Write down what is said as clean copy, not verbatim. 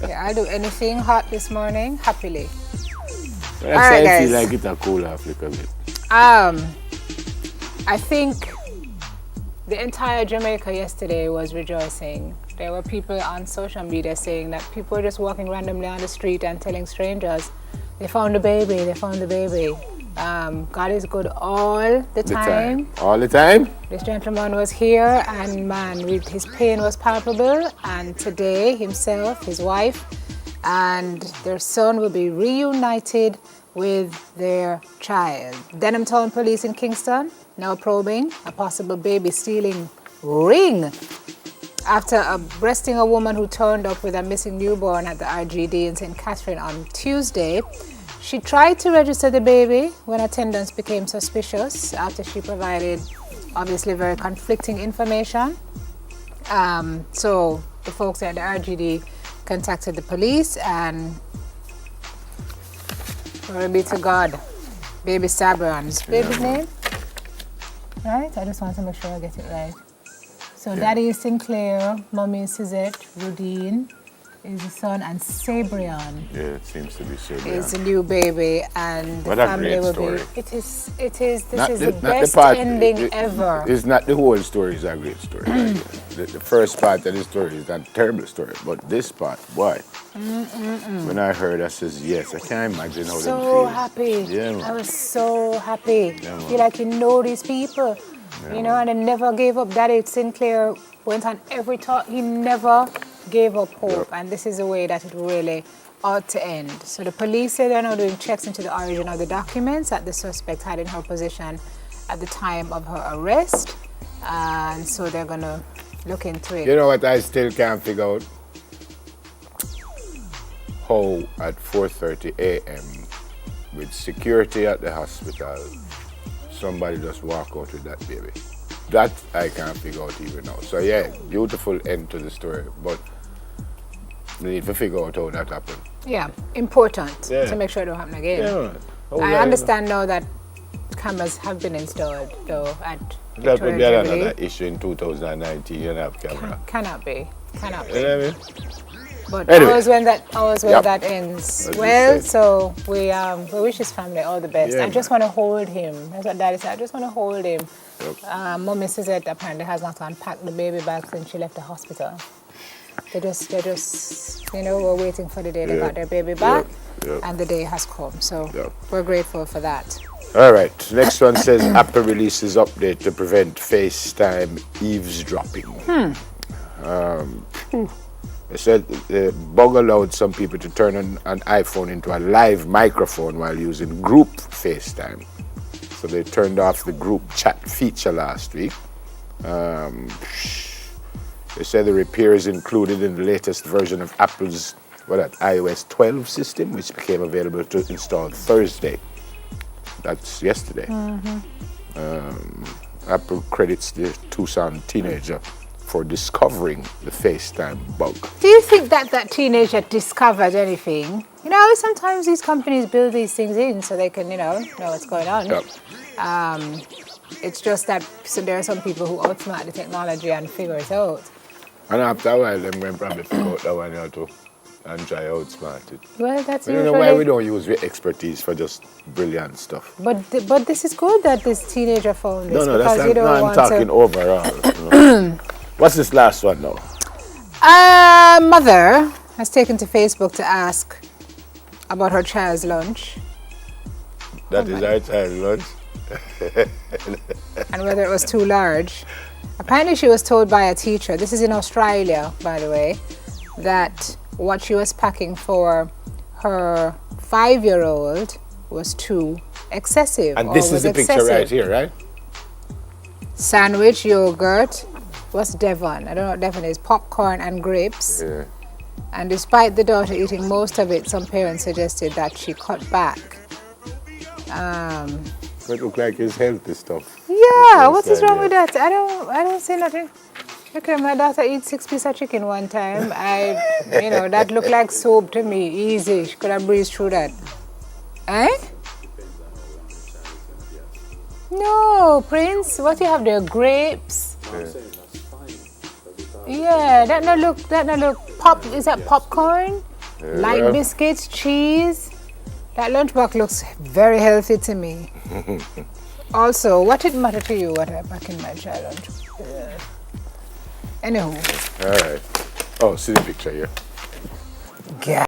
Yeah, I'll do anything hot this morning, happily. All right, guys. Feel like it'll cool off a little bit. I think the entire Jamaica yesterday was rejoicing. There were people on social media saying that people were just walking randomly on the street and telling strangers, they found the baby, they found the baby. God is good all the time. All the time? This gentleman was here and man, his pain was palpable, and today himself, his wife, and their son will be reunited with their child. Denham Town Police in Kingston now probing a possible baby stealing ring after arresting a woman who turned up with a missing newborn at the RGD in St. Catherine on Tuesday. She tried to register the baby when attendants became suspicious after she provided obviously very conflicting information. So the folks at the RGD contacted the police, and glory be to God, baby Sabran's baby's name, right? I just want to make sure I get it right. So Daddy is Sinclair, Mommy is Suzette, Rudine is the son, and Sabrian. Yeah, it seems to be Sabrian. Is a new baby, and what the a family great will story. be. This is the not best the part, ending ever. It's not the whole story is a great story. The first part of the story is a terrible story, but this part, boy, when I heard, I says, yes, I can't imagine how they feel. So happy. Yeah, man. I was so happy. Yeah, I feel like you know these people, you know, and they never gave up. Daddy Sinclair went on every talk. He never gave up hope, and this is the way that it really ought to end. So the police say they're now doing checks into the origin of the documents that the suspect had in her possession at the time of her arrest, and so they're going to look into it. You know what I still can't figure out? How at 4:30 a.m. with security at the hospital, somebody just walk out with that baby. That I can't figure out even now. So yeah, beautiful end to the story, but we need to figure out how that happened. Yeah, important to make sure it don't happen again. Yeah. I understand now that cameras have been installed, though, at That would be Victoria another Jubilee. issue in 2019, you have camera. Cannot be. Cannot You be. know what I mean? But Anyway. always when that ends. As you Well, said. so we wish his family all the best. Yeah, I just want to hold him. That's what Daddy said. I just want to hold him. Yep. Mommy Suzette apparently has not unpacked the baby bag since she left the hospital. They just, were waiting for the day they got their baby back, and the day has come. So we're grateful for that. All right, next one says Apple releases update to prevent FaceTime eavesdropping. They said the bug allowed some people to turn an iPhone into a live microphone while using group FaceTime. So they turned off the group chat feature last week. They said the repair is included in the latest version of Apple's iOS 12 system, which became available to install Thursday. That's yesterday. Apple credits the Tucson teenager for discovering the FaceTime bug. Do you think that teenager discovered anything? You know, sometimes these companies build these things in so they can, know what's going on. Yep. It's just that there are some people who outsmart the technology and figure it out. And after a while, them going probably figure out that one too and try out smart it. Well, that's I don't know why we don't use the expertise for just brilliant stuff. But this is good that this teenager found this. No, because that's you don't I'm want talking overall. What's this last one now? A mother has taken to Facebook to ask about her child's lunch. That is our child lunch. And whether it was too large. Apparently she was told by a teacher, this is in Australia, by the way, that what she was packing for her 5-year-old was too excessive. And this is the picture right here, right? Sandwich, yogurt, what's Devon? I don't know what Devon is. Popcorn and grapes. Yeah. And despite the daughter eating most of it, some parents suggested that she cut back. It look like it's healthy stuff. Yeah, what is wrong with that? I don't say nothing. Look at my daughter eat 6 pieces of chicken one time. That looked like soup to me. Easy. She could have breezed through that. Eh? No, Prince. What you have there? Grapes. Yeah, that no look. Is that popcorn? Light well, biscuits, cheese. That lunchbox looks very healthy to me. Also, what did matter to you what I pack in my child lunch? Anywho. all right. Oh, see the picture here.